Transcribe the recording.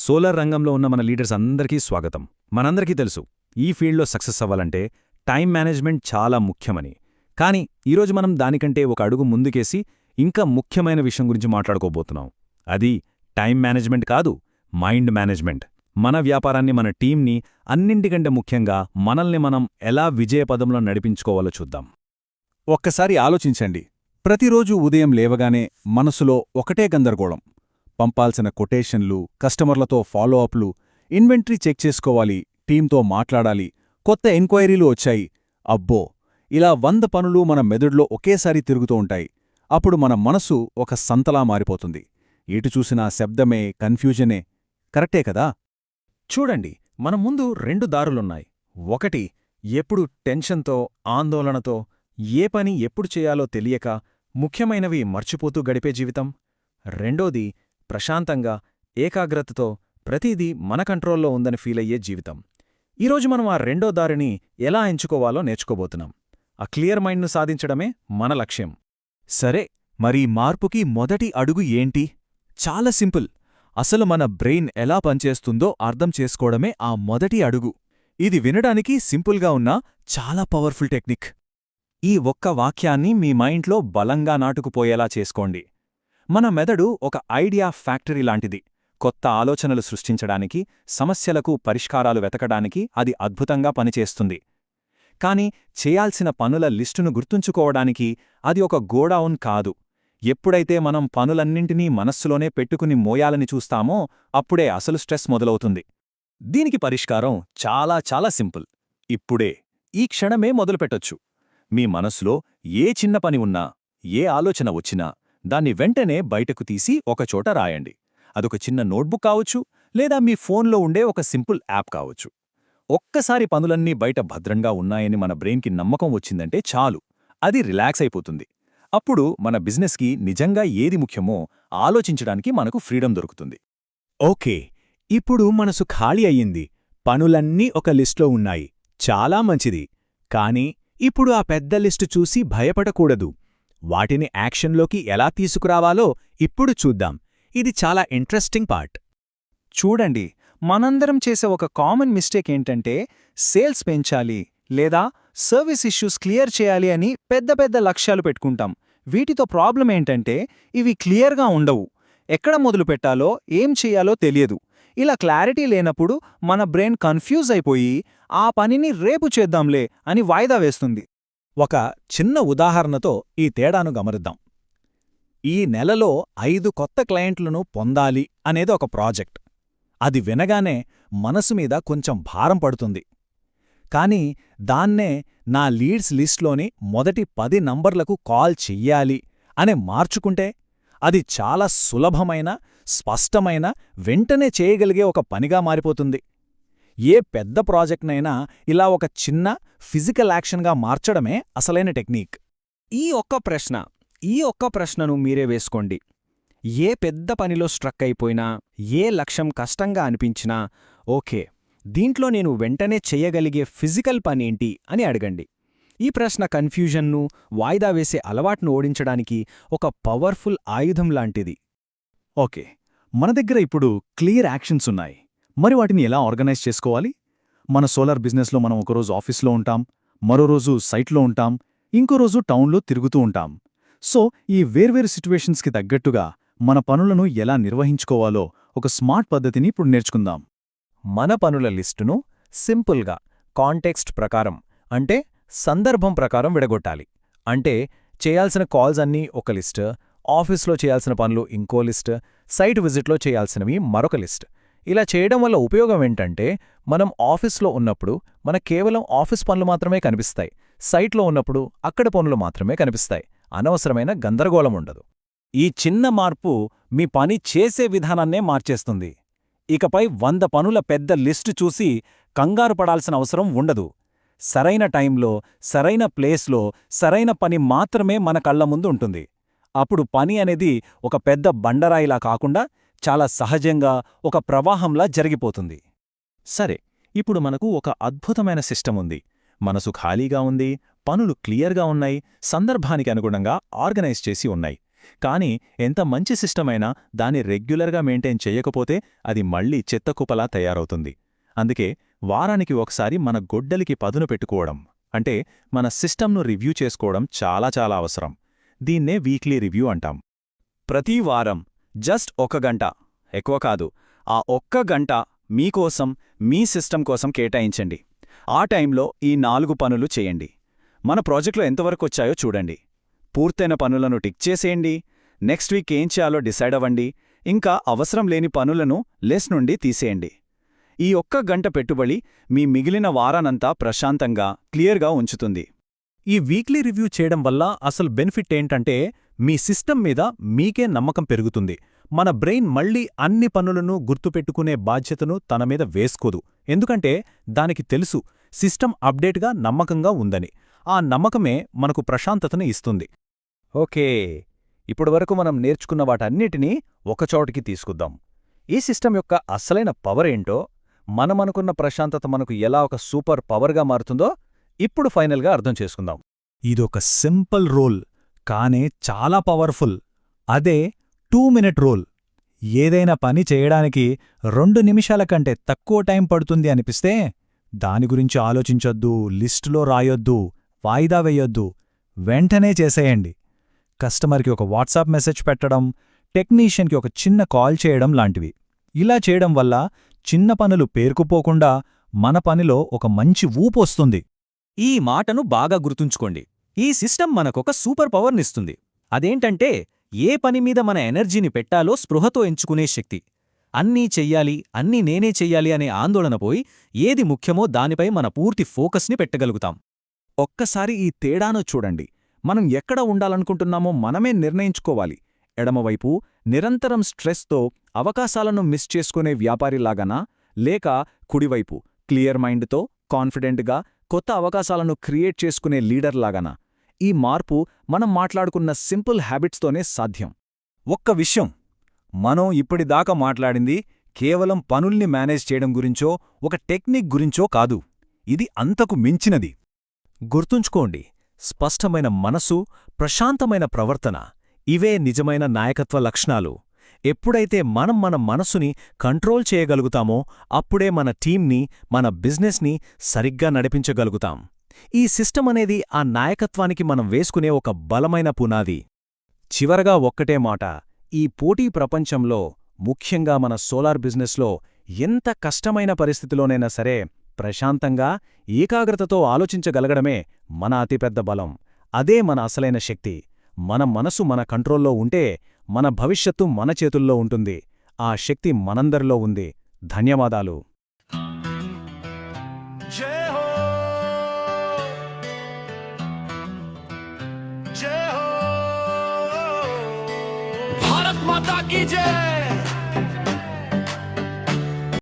Solar రంగంలో ఉన్న మన లీడర్స్ అందరికీ స్వాగతం. మనందరికీ తెలుసు, ఈ ఫీల్డ్లో సక్సెస్ అవ్వాలంటే టైం మేనేజ్మెంట్ చాలా ముఖ్యమని. కానీ ఈరోజు మనం దానికంటే ఒక అడుగు ముందుకేసి ఇంకా ముఖ్యమైన విషయం గురించి మాట్లాడుకోబోతున్నాం. అది టైం మేనేజ్మెంట్ కాదు, మైండ్ మేనేజ్మెంట్. మన వ్యాపారాన్ని, మన టీంని, అన్నింటికంటే ముఖ్యంగా మనల్ని మనం ఎలా విజయపదంలో నడిపించుకోవాలో చూద్దాం. ఒక్కసారి ఆలోచించండి. ప్రతిరోజు ఉదయం లేవగానే మనసులో ఒకటే గందరగోళం. పంపాల్సిన కొటేషన్లు, కస్టమర్లతో ఫాలో అప్లు, ఇన్వెంటరీ చెక్ చేసుకోవాలి, టీంతో మాట్లాడాలి, కొత్త ఎంక్వైరీలు వచ్చాయి. అబ్బో, ఇలా 100 పనులు మన మెదడులో ఒకేసారి తిరుగుతూ ఉంటాయి. అప్పుడు మన మనసు ఒక సంతలా మారిపోతుంది. ఎటు చూసినా శబ్దమే, కన్ఫ్యూజనే. కరెక్టే కదా? చూడండి, మన ముందు 2 దారులున్నాయి. ఒకటి, ఎప్పుడు టెన్షన్తో, ఆందోళనతో, ఏ పని ఎప్పుడు చేయాలో తెలియక ముఖ్యమైనవి మర్చిపోతూ గడిపే జీవితం. రెండోది, ప్రశాంతంగా, ఏకాగ్రతతో ప్రతిదీ మన కంట్రోల్లో ఉందని ఫీలయ్యే జీవితం. ఈరోజు మనం ఆ రెండో దారిని ఎలా ఎంచుకోవాలో నేర్చుకోబోతున్నాం. ఆ క్లియర్ మైండ్ను సాధించడమే మన లక్ష్యం. సరే, మరి మార్పుకి మొదటి అడుగు ఏంటి? చాలా సింపుల్. అసలు మన బ్రెయిన్ ఎలా పనిచేస్తుందో అర్థం చేసుకోవడమే ఆ మొదటి అడుగు. ఇది వినడానికి సింపుల్గా ఉన్నా చాలా పవర్ఫుల్ టెక్నిక్. ఈ ఒక్క వాక్యాన్ని మీ మైండ్లో బలంగా నాటుకుపోయేలా చేసుకోండి. మన మెదడు ఒక ఐడియా ఫ్యాక్టరీ లాంటిది. కొత్త ఆలోచనలు సృష్టించడానికి, సమస్యలకు పరిష్కారాలు వెతకడానికి అది అద్భుతంగా పనిచేస్తుంది. కాని చేయాల్సిన పనుల లిస్టును గుర్తుంచుకోవడానికి అది ఒక గోడౌన్ కాదు. ఎప్పుడైతే మనం పనులన్నింటినీ మనస్సులోనే పెట్టుకుని మోయాలని చూస్తామో అప్పుడే అసలు స్ట్రెస్ మొదలవుతుంది. దీనికి పరిష్కారం చాలా చాలా సింపుల్. ఇప్పుడే, ఈ క్షణమే మొదలుపెట్టొచ్చు. మీ మనసులో ఏ చిన్న పని ఉన్నా, ఏ ఆలోచన వచ్చినా దాన్ని వెంటనే బయటకు తీసి ఒకచోట రాయండి. అదొక చిన్న నోట్బుక్ కావచ్చు, లేదా మీ ఫోన్లో ఉండే ఒక సింపుల్ యాప్ కావచ్చు. ఒక్కసారి పనులన్నీ బయట భద్రంగా ఉన్నాయని మన బ్రెయిన్కి నమ్మకం వచ్చిందంటే చాలు, అది రిలాక్స్ అయిపోతుంది. అప్పుడు మన బిజినెస్కి నిజంగా ఏది ముఖ్యమో ఆలోచించడానికి మనకు ఫ్రీడమ్ దొరుకుతుంది. ఓకే, ఇప్పుడు మనసు ఖాళీ అయ్యింది. పనులన్నీ ఒక లిస్ట్లో ఉన్నాయి. చాలా మంచిది. కానీ ఇప్పుడు ఆ పెద్ద లిస్టు చూసి భయపడకూడదు. వాటిని యాక్షన్లోకి ఎలా తీసుకురావాలో ఇప్పుడు చూద్దాం. ఇది చాలా ఇంట్రెస్టింగ్ పార్ట్. చూడండి, మనందరం చేసే ఒక కామన్ మిస్టేక్ ఏంటంటే, సేల్స్ పెంచాలి లేదా సర్వీస్ ఇష్యూస్ క్లియర్ చేయాలి అని పెద్ద పెద్ద లక్ష్యాలు పెట్టుకుంటాం. వీటితో ప్రాబ్లం ఏంటంటే, ఇవి క్లియర్గా ఉండవు. ఎక్కడ మొదలు పెట్టాలో, ఏం చెయ్యాలో తెలియదు. ఇలా క్లారిటీ లేనప్పుడు మన బ్రెయిన్ కన్ఫ్యూజ్ అయిపోయి ఆ పనిని రేపు చేద్దాంలే అని వాయిదా వేస్తుంది. ఒక చిన్న ఉదాహరణతో ఈ తేడాను గమనిద్దాం. ఈ నెలలో 5 కొత్త క్లయింట్లను పొందాలి అనేది ఒక ప్రాజెక్ట్. అది వినగానే మనసు మీద కొంచెం భారం పడుతుంది. కాని దాన్నే నా లీడ్స్ లిస్ట్లోని మొదటి 10 నంబర్లకు కాల్ చెయ్యాలి అని మార్చుకుంటే అది చాలా సులభమైన, స్పష్టమైన, వెంటనే చేయగలిగే ఒక పనిగా మారిపోతుంది. ఏ పెద్ద ప్రాజెక్ట్నైనా ఇలా ఒక చిన్న ఫిజికల్ యాక్షన్గా మార్చడమే అసలైన టెక్నిక్. ఈ ఒక్క ప్రశ్నను మీరే వేసుకోండి. ఏ పెద్ద పనిలో స్ట్రక్ అయిపోయినా, ఏ లక్ష్యం కష్టంగా అనిపించినా, ఓకే, దీంట్లో నేను వెంటనే చెయ్యగలిగే ఫిజికల్ పనేంటి అని అడగండి. ఈ ప్రశ్న కన్ఫ్యూజన్ను, వాయిదా వేసే అలవాటును ఓడించడానికి ఒక పవర్ఫుల్ ఆయుధం లాంటిది. ఓకే, మన దగ్గర ఇప్పుడు క్లియర్ యాక్షన్స్ ఉన్నాయి. మరి వాటిని ఎలా ఆర్గనైజ్ చేసుకోవాలి? మన సోలార్ బిజినెస్లో మనం ఒకరోజు ఆఫీస్లో ఉంటాం, మరో రోజు సైట్లో ఉంటాం, ఇంకో రోజు టౌన్లో తిరుగుతూ ఉంటాం. సో ఈ వేర్వేరు సిట్యువేషన్స్కి తగ్గట్టుగా మన పనులను ఎలా నిర్వహించుకోవాలో ఒక స్మార్ట్ పద్ధతిని ఇప్పుడు నేర్చుకుందాం. మన పనుల లిస్టును సింపుల్గా కాంటెక్స్ట్ ప్రకారం, అంటే సందర్భం ప్రకారం విడగొట్టాలి. అంటే చేయాల్సిన కాల్స్ అన్నీ ఒక లిస్ట్, ఆఫీస్లో చేయాల్సిన పనులు ఇంకో లిస్ట్, సైట్ విజిట్లో చేయాల్సినవి మరొక లిస్ట్. ఇలా చేయడం వల్ల ఉపయోగం ఏంటంటే, మనం ఆఫీస్లో ఉన్నప్పుడు మనకు కేవలం ఆఫీస్ పనులు మాత్రమే కనిపిస్తాయి. సైట్లో ఉన్నప్పుడు అక్కడ పనులు మాత్రమే కనిపిస్తాయి. అనవసరమైన గందరగోళం ఉండదు. ఈ చిన్న మార్పు మీ పని చేసే విధానాన్నే మార్చేస్తుంది. ఇకపై 100 పనుల పెద్ద లిస్టు చూసి కంగారు పడాల్సిన అవసరం ఉండదు. సరైన టైంలో, సరైన ప్లేస్లో, సరైన పని మాత్రమే మన కళ్ల ముందు ఉంటుంది. అప్పుడు పని అనేది ఒక పెద్ద బండరాయిలా కాకుండా చాలా సహజంగా ఒక ప్రవాహంలా జరిగిపోతుంది. సరే, ఇప్పుడు మనకు ఒక అద్భుతమైన సిస్టమ్ ఉంది. మనసు ఖాళీగా ఉంది, పనులు క్లియర్గా ఉన్నాయి, సందర్భానికి అనుగుణంగా ఆర్గనైజ్ చేసి ఉన్నాయి. కానీ ఎంత మంచి సిస్టమ్ అయినా దాన్ని రెగ్యులర్గా మెయింటైన్ చేయకపోతే అది మళ్లీ చెత్తకుప్పలా తయారవుతుంది. అందుకే వారానికి ఒకసారి మన గొడ్డలికి పదును పెట్టుకోవడం, అంటే మన సిస్టమ్ను రివ్యూ చేసుకోవడం చాలా చాలా అవసరం. దీన్నే వీక్లీ రివ్యూ అంటాం. ప్రతి వారం జస్ట్ 1 గంట, ఎక్కువ కాదు, ఆ 1 గంట మీకోసం, మీ సిస్టమ్ కోసం కేటాయించండి. ఆ టైంలో ఈ 4 పనులు చేయండి. మన ప్రాజెక్టులో ఎంతవరకు వచ్చాయో చూడండి. పూర్తయిన పనులను టిక్ చేసేయండి. నెక్స్ట్ వీక్ ఏం చేయాలో డిసైడ్ అవ్వండి. ఇంకా అవసరం లేని పనులను లిస్ట్ నుండి తీసేయండి. ఈ 1 గంట పెట్టుబడి మీ మిగిలిన వారానంతా ప్రశాంతంగా, క్లియర్గా ఉంచుతుంది. ఈ వీక్లీ రివ్యూ చేయడం వల్ల అసలు బెనిఫిట్ ఏంటంటే, మీ సిస్టమ్ మీద మీకే నమ్మకం పెరుగుతుంది. మన బ్రెయిన్ మళ్ళీ అన్ని పనులను గుర్తుపెట్టుకునే బాధ్యతను తన మీద వేసుకోదు. ఎందుకంటే దానికి తెలుసు సిస్టమ్ అప్డేట్గా, నమ్మకంగా ఉందని. ఆ నమ్మకమే మనకు ప్రశాంతతను ఇస్తుంది. ఓకే, ఇప్పటివరకు మనం నేర్చుకున్న వాటన్నిటినీ ఒకచోటికి తీసుకుద్దాం. ఈ సిస్టమ్ యొక్క అసలైన పవర్ ఏంటో, మనమనుకున్న ప్రశాంతత మనకు ఎలా ఒక సూపర్ పవర్గా మారుతుందో ఇప్పుడు ఫైనల్గా అర్థం చేసుకుందాం. ఇదొక సింపుల్ రూల్, కానే చాలా పవర్ఫుల్. అదే 2-మినిట్ రూల్. ఏదైనా పని చేయడానికి 2 నిమిషాల కంటే తక్కువ టైం పడుతుంది అనిపిస్తే దాని గురించి ఆలోచించొద్దు, లిస్టులో రాయొద్దు, వాయిదా వేయొద్దు, వెంటనే చేసేయండి. కస్టమర్కి ఒక వాట్సాప్ మెసేజ్ పెట్టడం, టెక్నీషియన్కి ఒక చిన్న కాల్ చేయడం లాంటివి. ఇలా చేయడం వల్ల చిన్న పనులు పేరుకుపోకుండా మన పనిలో ఒక మంచి ఊపొస్తుంది. ఈ మాటను బాగా గుర్తుంచుకోండి. ఈ సిస్టమ్ మనకొక సూపర్ పవర్నిస్తుంది. అదేంటంటే, ఏ పనిమీద మన ఎనర్జీని పెట్టాలో స్పృహతో ఎంచుకునే శక్తి. అన్నీ చెయ్యాలి, అన్నీ నేనే చెయ్యాలి అనే ఆందోళన పోయి ఏది ముఖ్యమో దానిపై మన పూర్తి ఫోకస్ని పెట్టగలుగుతాం. ఒక్కసారి ఈ తేడాను చూడండి. మనం ఎక్కడ ఉండాలనుకుంటున్నామో మనమే నిర్ణయించుకోవాలి. ఎడమవైపు నిరంతరం స్ట్రెస్తో అవకాశాలను మిస్ చేసుకునే వ్యాపారిలాగానా, లేక కుడివైపు క్లియర్ మైండ్తో, కాన్ఫిడెంట్గా కొత్త అవకాశాలను క్రియేట్ చేసుకునే లీడర్లాగానా? ఈ మార్పు మనం మాట్లాడుకున్న సింపుల్ హ్యాబిట్స్తోనే సాధ్యం. ఒక్క విషయం, మనం ఇప్పటిదాకా మాట్లాడింది కేవలం పనుల్ని మేనేజ్ చేయడం గురించో, ఒక టెక్నిక్ గురించో కాదు. ఇది అంతకు మించినది. గుర్తుంచుకోండి, స్పష్టమైన మనసు, ప్రశాంతమైన ప్రవర్తన, ఇవే నిజమైన నాయకత్వ లక్షణాలు. ఎప్పుడైతే మనం మన మనసుని కంట్రోల్ చేయగలుగుతామో అప్పుడే మన టీంని, మన బిజినెస్ని సరిగ్గా నడిపించగలుగుతాం. ఈ సిస్టమ్ అనేది ఆ నాయకత్వానికి మనం వేసుకునే ఒక బలమైన పునాది. చివరగా ఒక్కటే మాట, ఈ పోటీ ప్రపంచంలో, ముఖ్యంగా మన సోలార్ బిజినెస్లో ఎంత కష్టమైన పరిస్థితిలోనైనా సరే ప్రశాంతంగా, ఏకాగ్రతతో ఆలోచించగలగడమే మన అతిపెద్ద బలం. అదే మన అసలైన శక్తి. మన మనసు మన కంట్రోల్లో ఉంటే మన భవిష్యత్తు మన చేతుల్లో ఉంటుంది. ఆ శక్తి మనందరిలో ఉంది. ధన్యవాదాలు. जय हो, जय हो, भारत माता की जय।